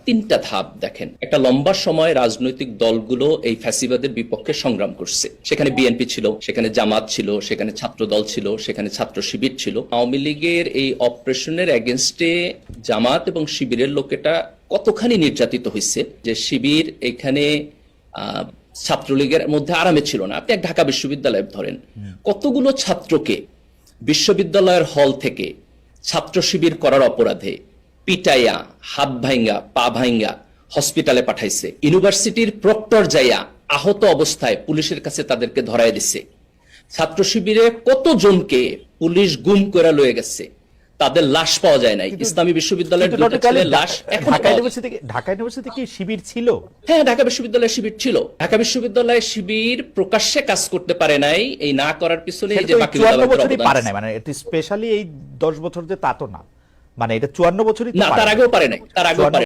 তিনটা ধাপ দেখেন। একটা লম্বা সময় রাজনৈতিক দলগুলো এই ফ্যাসিবাদের বিপক্ষে সংগ্রাম করছে। সেখানে বিএনপি ছিল, সেখানে জামাত ছিল, সেখানে ছাত্র দল ছিল, সেখানে ছাত্র শিবির ছিল। আওয়ামী লীগের এই অপারেশনের এগেনস্টে জামাত এবং শিবিরের লোকেটা কতখানি নির্যাতিত হয়েছে যে শিবির এখানে ছাত্রলীগের মধ্যে আরামে ছিল না। আপনি এক ঢাকা বিশ্ববিদ্যালয়ে ধরেন, কতগুলো ছাত্রকে বিশ্ববিদ্যালয়ের হল থেকে ছাত্র শিবির করার অপরাধে পিটাইয়া, হাত ভাঙ্গা, পা ভাঙ্গা হসপিটালে পাঠাইছে। ইউনিভার্সিটির প্রক্টর যাইয়া আহত অবস্থায় পুলিশের কাছে তাদেরকে ধরায় দিছে। ছাত্র শিবিরে কতজনকে পুলিশ গুম করে লয়ে গেছে, তাদের লাশ পাওয়া যায় নাই। ইসলামী বিশ্ববিদ্যালয়ের দুটো ছেলের লাশ এখন ঢাকা ইউনিভার্সিটি কি শিবির ছিল? হ্যাঁ, ঢাকা বিশ্ববিদ্যালয়ে শিবির ছিল। ঢাকা বিশ্ববিদ্যালয়ে শিবির প্রকাশ্যে কাজ করতে পারে নাই। এই না করার পিছনে এই যে বাকি পারে নাই, মানে এটা স্পেশালি এই 10 বছর যে তা তো না, মানে এটা 54 বছরই না, তার আগেও পারে নাই, তার আগেও পারে